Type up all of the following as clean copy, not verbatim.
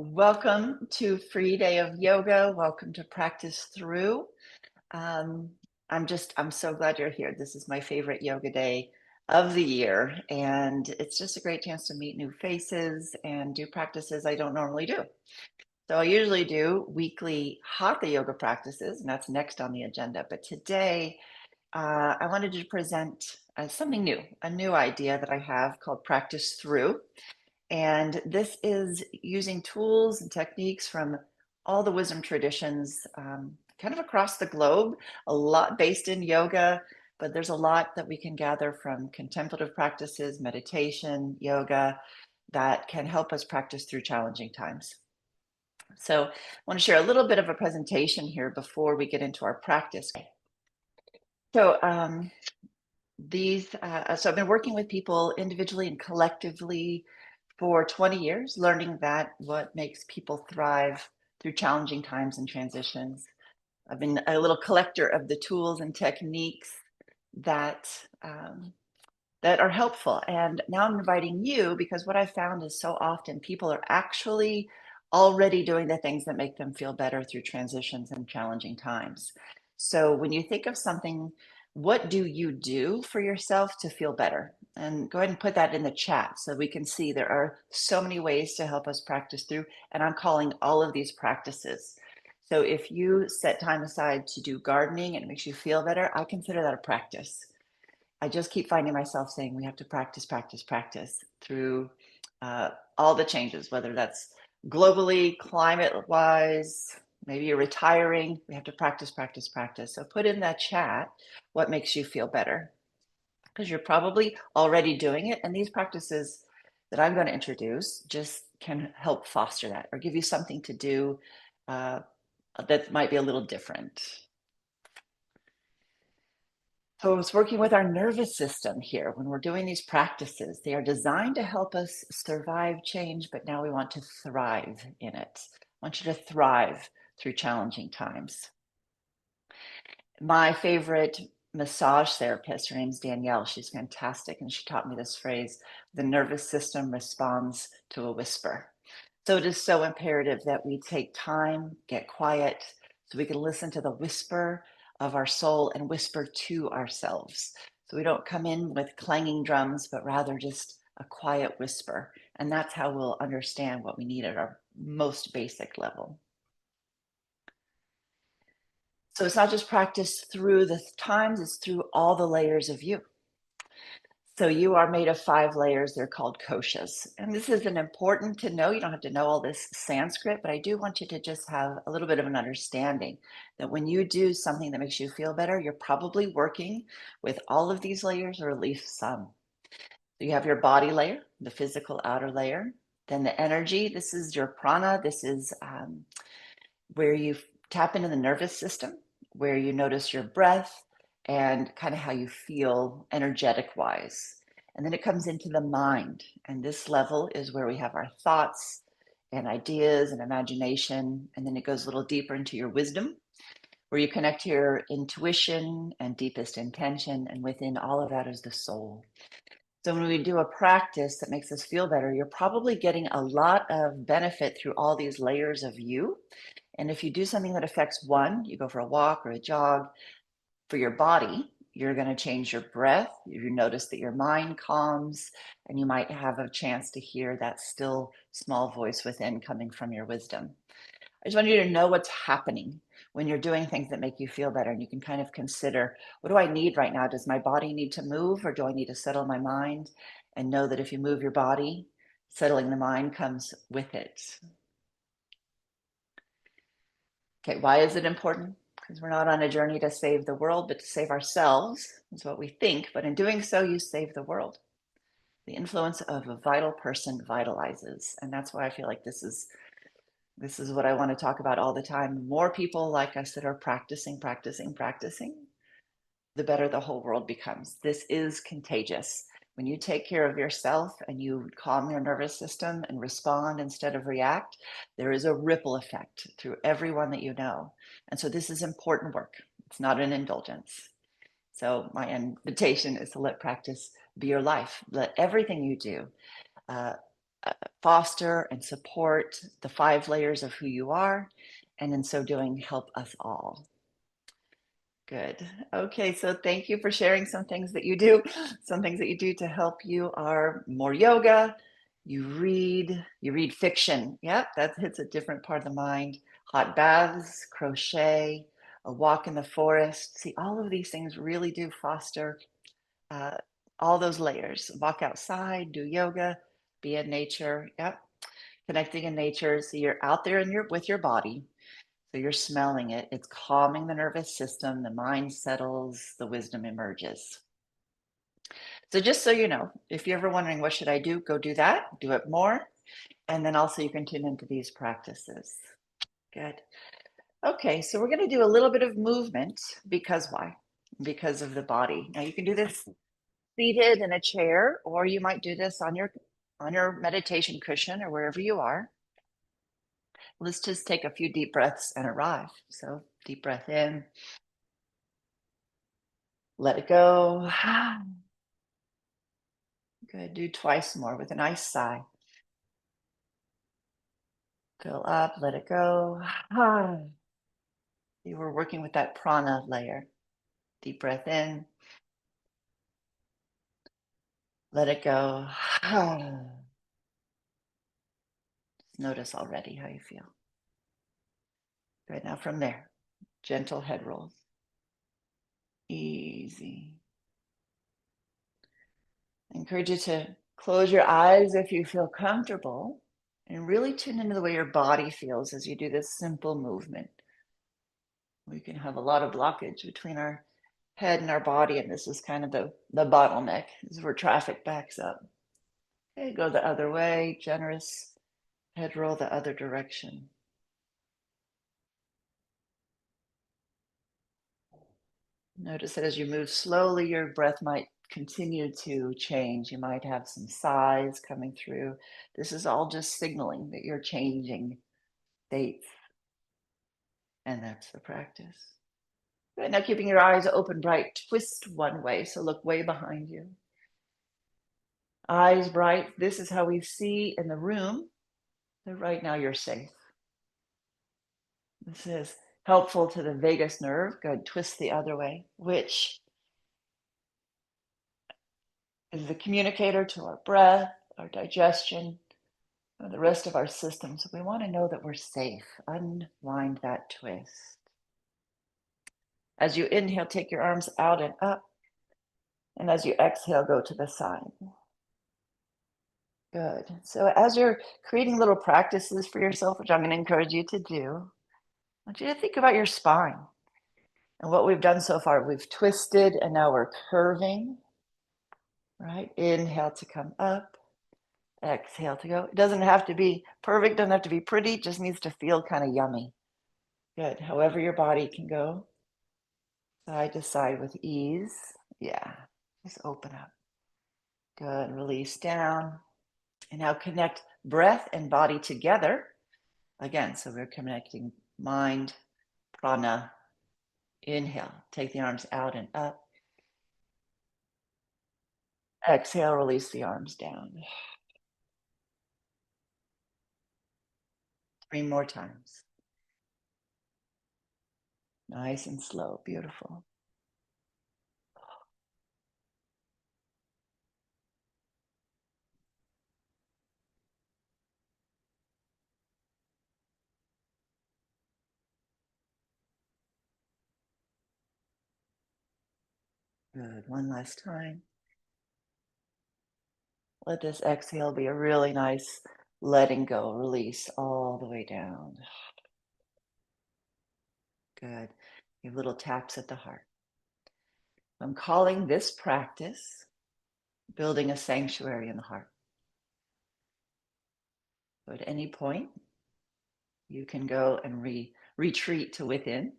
Welcome to Free Day of Yoga. Welcome to Practice Through. Um, I'm so glad you're here. This is my favorite yoga day of the year, and it's just a great chance to meet new faces and do practices I don't normally do. So I usually do weekly hatha yoga practices, and that's next on the agenda. But today, I wanted to present something new, a new idea that I have called Practice Through. And this is using tools and techniques from all the wisdom traditions, kind of across the globe, a lot based in yoga, but there's a lot that we can gather from contemplative practices, meditation, yoga, that can help us practice through challenging times. So I want to share a little bit of a presentation here before we get into our practice. So so I've been working with people individually and collectively for 20 years, learning that what makes people thrive through challenging times and transitions. I've been a little collector of the tools and techniques that that are helpful. And now I'm inviting you because what I found is so often people are actually already doing the things that make them feel better through transitions and challenging times. So when you think of something, what do you do for yourself to feel better? And go ahead and put that in the chat so we can see there are so many ways to help us practice through. And I'm calling all of these practices. So if you set time aside to do gardening and it makes you feel better, I consider that a practice. I just keep finding myself saying we have to practice, practice, practice through all the changes, whether that's globally, climate wise, maybe you're retiring. We have to practice, practice, practice. So put in that chat what makes you feel better because you're probably already doing it. And these practices that I'm going to introduce just can help foster that or give you something to do that might be a little different. So it's working with our nervous system here when we're doing these practices. They are designed to help us survive change, but now we want to thrive in it. I want you to thrive through challenging times. My favorite massage therapist, her name's Danielle. She's fantastic. And she taught me this phrase, the nervous system responds to a whisper. So it is so imperative that we take time, get quiet, so we can listen to the whisper of our soul and whisper to ourselves. So we don't come in with clanging drums, but rather just a quiet whisper. And that's how we'll understand what we need at our most basic level. So it's not just practice through the times, it's through all the layers of you. So you are made of 5 layers. They're called koshas. And this is an important to know. You don't have to know all this Sanskrit, but I do want you to just have a little bit of an understanding that when you do something that makes you feel better, you're probably working with all of these layers or at least some. So you have your body layer, the physical outer layer, then the energy. This is your prana. This is where you tap into the nervous system, where you notice your breath and kind of how you feel energetic wise. And then it comes into the mind. And this level is where we have our thoughts and ideas and imagination. And then it goes a little deeper into your wisdom, where you connect to your intuition and deepest intention. And within all of that is the soul. So when we do a practice that makes us feel better, you're probably getting a lot of benefit through all these layers of you. And if you do something that affects one, you go for a walk or a jog, for your body, you're going to change your breath. You notice that your mind calms, and you might have a chance to hear that still small voice within coming from your wisdom. I just want you to know what's happening when you're doing things that make you feel better. And you can kind of consider, what do I need right now? Does my body need to move, or do I need to settle my mind? And know that if you move your body, settling the mind comes with it. Okay, why is it important? Because we're not on a journey to save the world, but to save ourselves, is what we think. But in doing so, you save the world. The influence of a vital person vitalizes. And that's why I feel like this is what I want to talk about all the time. More people like us that are practicing, practicing, practicing, the better the whole world becomes. This is contagious. When you take care of yourself and you calm your nervous system and respond instead of react, there is a ripple effect through everyone that you know. And so this is important work. It's not an indulgence. So my invitation is to let practice be your life. Let everything you do uh, foster and support the 5 layers of who you are, and in so doing, help us all. Good. Okay, so thank you for sharing some things that you do. Some things that you do to help you are more yoga. You read fiction. Yep, that hits a different part of the mind. Hot baths, crochet, a walk in the forest. See, all of these things really do foster uh, all those layers. Walk outside, do yoga, be in nature. Yep, connecting in nature. So you're out there in with your body. So you're smelling it. It's calming the nervous system. The mind settles. The wisdom emerges. So just so you know, if you're ever wondering what should I do, go do that. Do it more, and then also you can tune into these practices. Good. Okay, so we're going to do a little bit of movement because why? Because of the body. Now you can do this seated in a chair, or you might do this on your meditation cushion or wherever you are. Let's just take a few deep breaths and arrive. So deep breath in, let it go. Good. Do twice more with a nice sigh. Fill up, let it go. You were working with that prana layer. Deep breath in, let it go. Just notice already how you feel. Right now, from there, gentle head rolls. Easy. I encourage you to close your eyes if you feel comfortable and really tune into the way your body feels as you do this simple movement. We can have a lot of blockage between our head and our body, and this is kind of the bottleneck. This is where traffic backs up. Okay, go the other way, generous head roll the other direction. Notice that as you move slowly, your breath might continue to change. You might have some sighs coming through. This is all just signaling that you're changing states, and that's the practice. Good. Now, keeping your eyes open bright, twist one way, so look way behind you. Eyes bright. This is how we see in the room that right now you're safe. This is helpful to the vagus nerve. Good. Twist the other way, which is the communicator to our breath, our digestion, and the rest of our system. So we want to know that we're safe. Unwind that twist. As you inhale, take your arms out and up. And as you exhale, go to the side. Good. So as you're creating little practices for yourself, which I'm going to encourage you to do, I want you to think about your spine. And what we've done so far, we've twisted and now we're curving, right? Inhale to come up, exhale to go. It doesn't have to be perfect, doesn't have to be pretty, it just needs to feel kind of yummy. Good. However your body can go, side to side with ease. Yeah, just open up. Good. Release down. And now connect breath and body together. Again, so we're connecting mind, prana. Inhale, take the arms out and up. Exhale, release the arms down. 3 more times. Nice and slow, beautiful. Good, one last time. Let this exhale be a really nice letting go, release all the way down. Good. Give little taps at the heart. I'm calling this practice building a sanctuary in the heart. So at any point, you can go and retreat to within,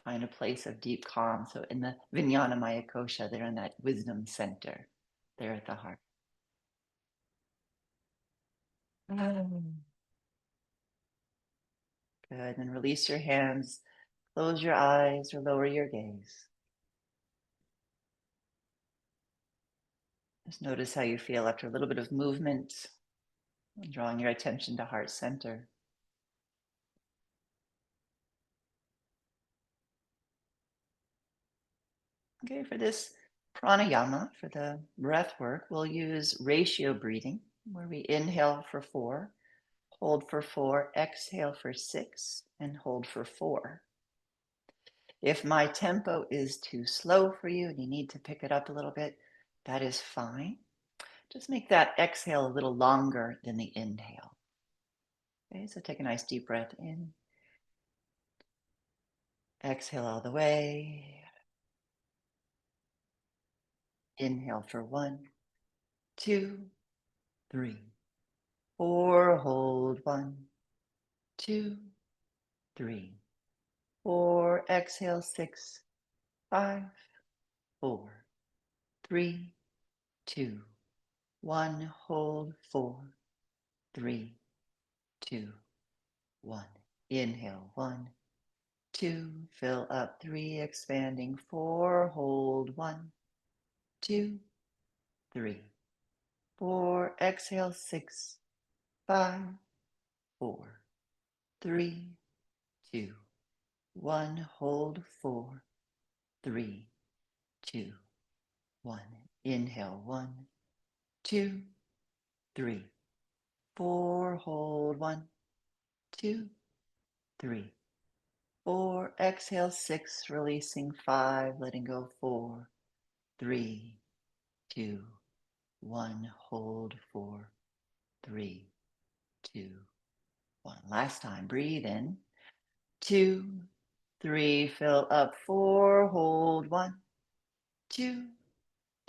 find a place of deep calm. So in the Vijnana Maya Kosha, they're in that wisdom center, there at the heart. Good, and release your hands, close your eyes or lower your gaze. Just notice how you feel after a little bit of movement, drawing your attention to heart center. Okay, for this pranayama, for the breath work, we'll use ratio breathing, where we inhale for 4, hold for 4, exhale for 6, and hold for 4. If my tempo is too slow for you and you need to pick it up a little bit, that is fine. Just make that exhale a little longer than the inhale. Okay, so take a nice deep breath in. Exhale all the way. Inhale for 1, 2, 3, 4. Hold 1, 2, 3, 4. Exhale 6, 5, 4, 3, 2, 1. Hold 4, 3, 2, 1. Inhale 1, 2. Fill up 3. Expanding 4. Hold 1, 2, 3, 4. Exhale 6, 5, 4, 3, 2, 1. Hold 4, 3, 2, 1. Inhale 1, 2, 3, 4. Hold 1, 2, 3, 4. Exhale 6, releasing 5, letting go 4, 3, 2, 1. Hold 4, 3, 2, 1. Last time, breathe in. 2, 3, fill up 4, hold 1, 2,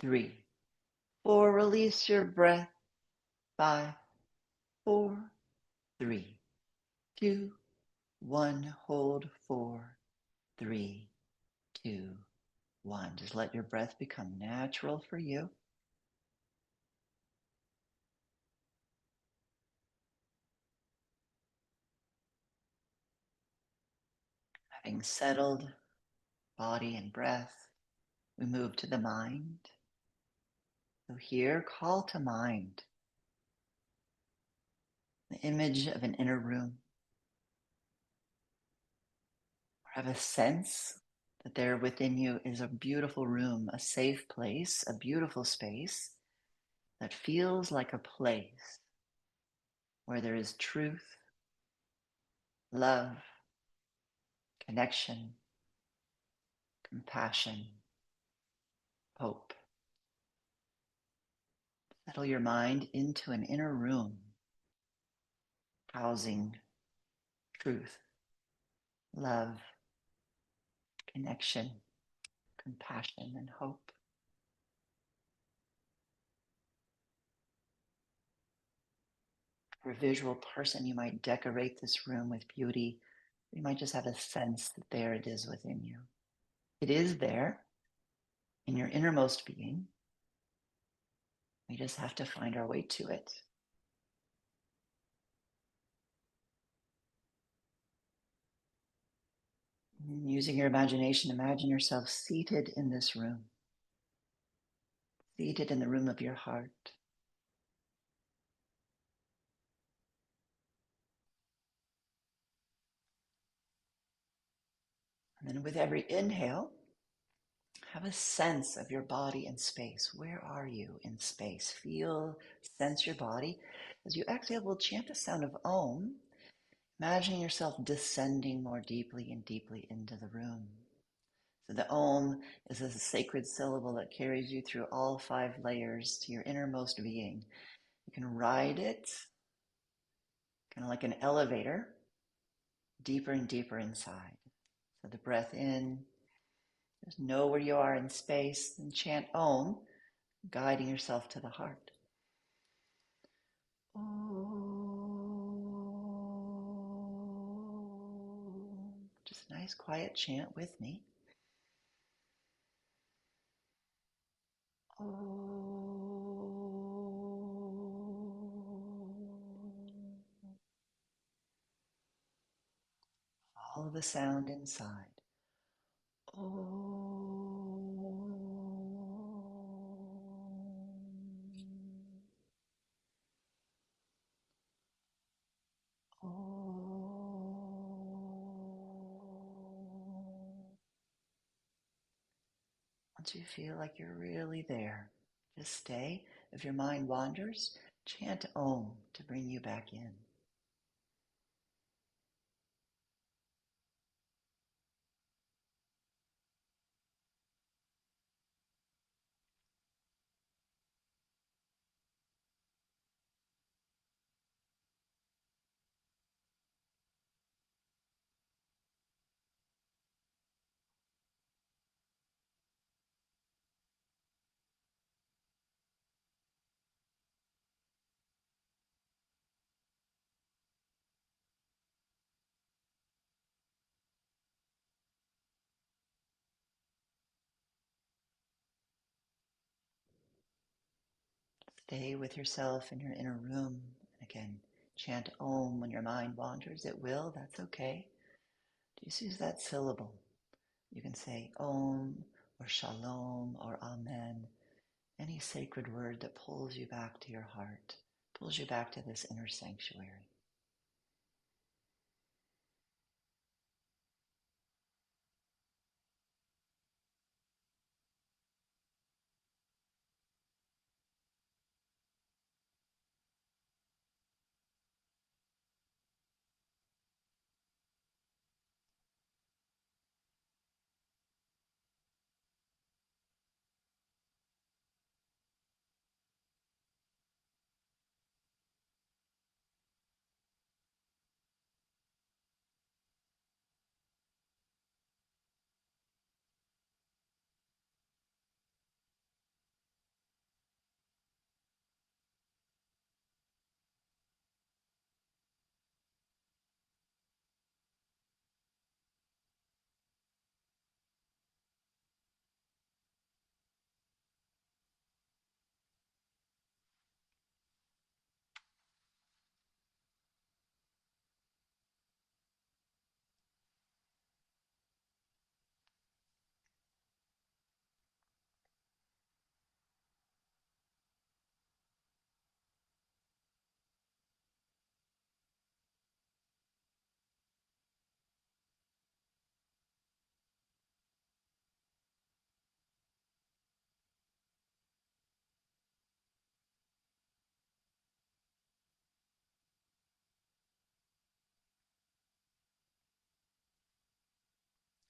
3, 4. Release your breath. 5, 4, 3, 2, 1. Hold 4, 3, 2, 1. Just let your breath become natural for you. Having settled body and breath, we move to the mind. So here, call to mind the image of an inner room. Have a sense that there within you is a beautiful room, a safe place, a beautiful space that feels like a place where there is truth, love, connection, compassion, hope. Settle your mind into an inner room housing truth, love, connection, compassion, and hope. For a visual person, you might decorate this room with beauty. You might just have a sense that there it is within you. It is there in your innermost being. We just have to find our way to it. And using your imagination, imagine yourself seated in this room, seated in the room of your heart. And then with every inhale, have a sense of your body in space. Where are you in space? Feel, sense your body. As you exhale, we'll chant the sound of Om, imagining yourself descending more deeply and deeply into the room. So the Om is a sacred syllable that carries you through all 5 layers to your innermost being. You can ride it, kind of like an elevator, deeper and deeper inside. So the breath in, just know where you are in space, and chant Om, guiding yourself to the heart. Om. Just a nice quiet chant with me. Follow the sound inside. Once you feel like you're really there, just stay. If your mind wanders, chant Om to bring you back in. Stay with yourself in your inner room. And again, chant Om when your mind wanders. It will, that's okay. Just use that syllable. You can say Om or Shalom or Amen, any sacred word that pulls you back to your heart, pulls you back to this inner sanctuary.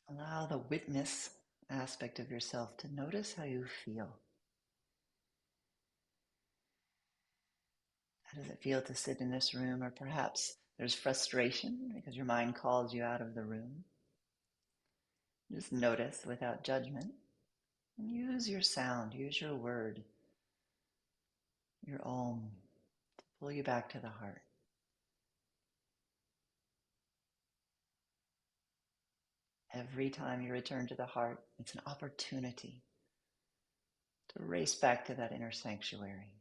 Allow the witness aspect of yourself to notice how you feel. How does it feel to sit in this room? Or perhaps there's frustration because your mind calls you out of the room. Just notice without judgment. And use your sound, use your word, your Om, to pull you back to the heart. Every time you return to the heart, it's an opportunity to race back to that inner sanctuary.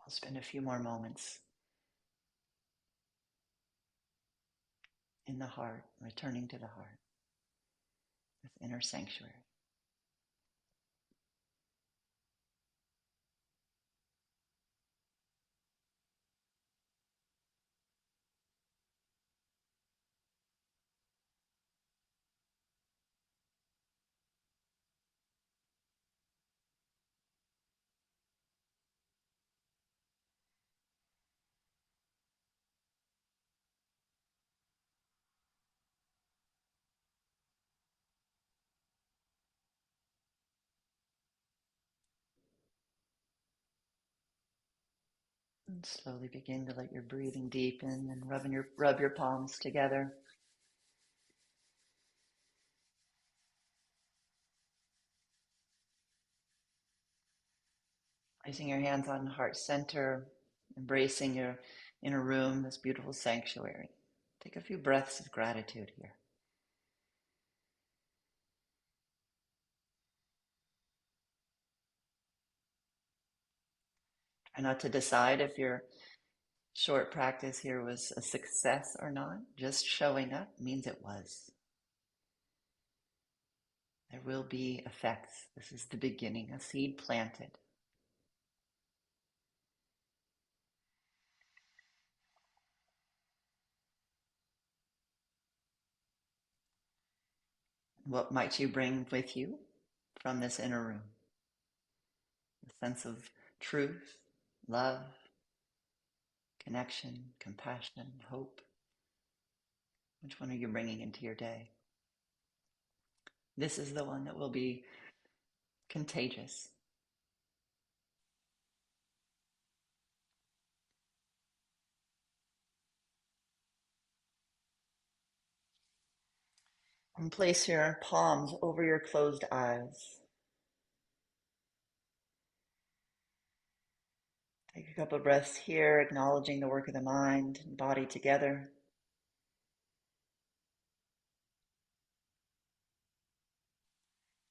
I'll spend a few more moments in the heart, returning to the heart, this inner sanctuary. And slowly begin to let your breathing deepen and rub your palms together. Placing your hands on heart center, embracing your inner room, this beautiful sanctuary. Take a few breaths of gratitude here. Try not to decide if your short practice here was a success or not. Just showing up means it was. There will be effects. This is the beginning, a seed planted. What might you bring with you from this inner room? A sense of truth, love, connection, compassion, hope. Which one are you bringing into your day? This is the one that will be contagious. And place your palms over your closed eyes. Take a couple of breaths here, acknowledging the work of the mind and body together.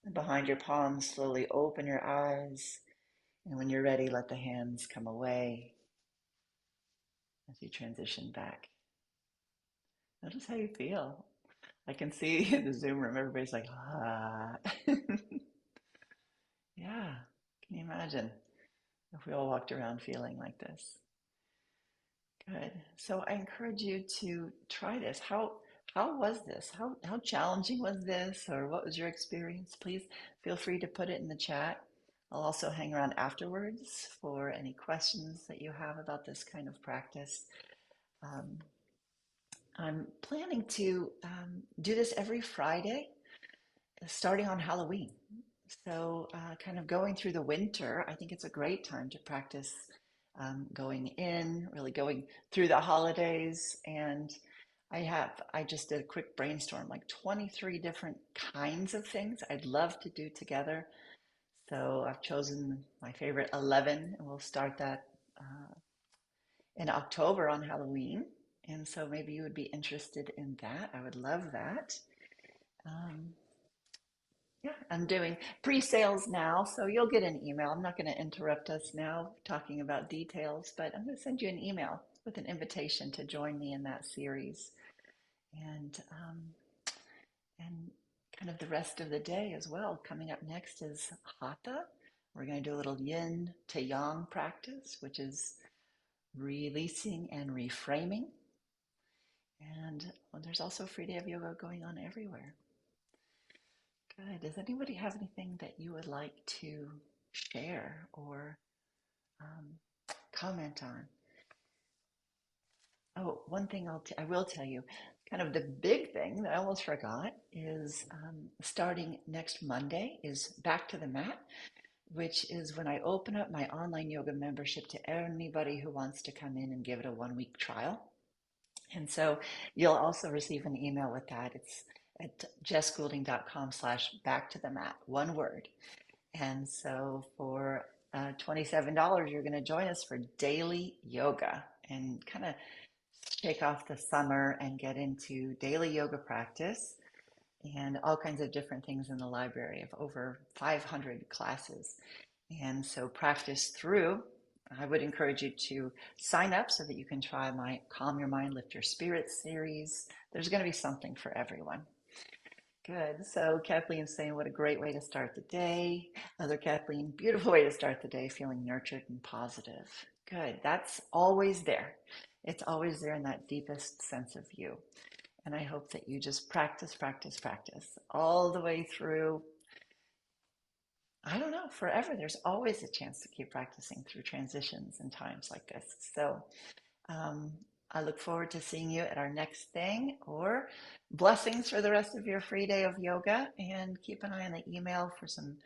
And behind your palms, slowly open your eyes. And when you're ready, let the hands come away as you transition back. Notice how you feel. I can see in the Zoom room, everybody's like, ah. Yeah, can you imagine if we all walked around feeling like this? Good. So I encourage you to try this. How was this? How challenging was this, or what was your experience? Please feel free to put it in the chat. I'll also hang around afterwards for any questions that you have about this kind of practice. Um, I'm planning to do this every Friday, starting on Halloween. So, kind of going through the winter, I think it's a great time to practice going in, really going through the holidays. And I just did a quick brainstorm, like 23 different kinds of things I'd love to do together. So I've chosen my favorite 11, and we'll start that in October on Halloween. And so maybe you would be interested in that. I would love that. Um, Yeah, I'm doing pre-sales now, so you'll get an email. I'm not going to interrupt us now talking about details, but I'm going to send you an email with an invitation to join me in that series. And and kind of the rest of the day as well. Coming up next is Hatha. We're going to do a little yin to yang practice, which is releasing and reframing. And well, there's also free day of yoga going on everywhere. Good. Does anybody have anything that you would like to share or um, comment on? Oh, one thing I will tell you, kind of the big thing that I almost forgot is starting next Monday is Back to the Mat, which is when I open up my online yoga membership to anybody who wants to come in and give it a 1 week trial. And so you'll also receive an email with that. It's at jessgoulding.com/back to the mat, one word. And so for $27, you're going to join us for daily yoga and kind of shake off the summer and get into daily yoga practice and all kinds of different things in the library of over 500 classes. And so practice through. I would encourage you to sign up so that you can try my Calm Your Mind, Lift Your Spirits series. There's going to be something for everyone. Good. So Kathleen's saying, what a great way to start the day. Other Kathleen, beautiful way to start the day, feeling nurtured and positive. Good. That's always there. It's always there in that deepest sense of you. And I hope that you just practice, practice, practice all the way through. I don't know, forever. There's always a chance to keep practicing through transitions and times like this. So um, I look forward to seeing you at our next thing, or blessings for the rest of your free day of yoga, and keep an eye on the email for some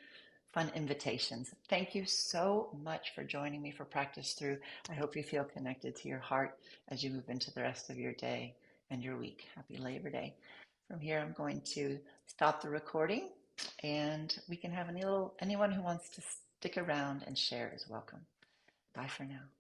fun invitations. Thank you so much for joining me for Practice Through. I hope you feel connected to your heart as you move into the rest of your day and your week. Happy Labor Day. From here, I'm going to stop the recording, and we can have anyone who wants to stick around and share is welcome. Bye for now.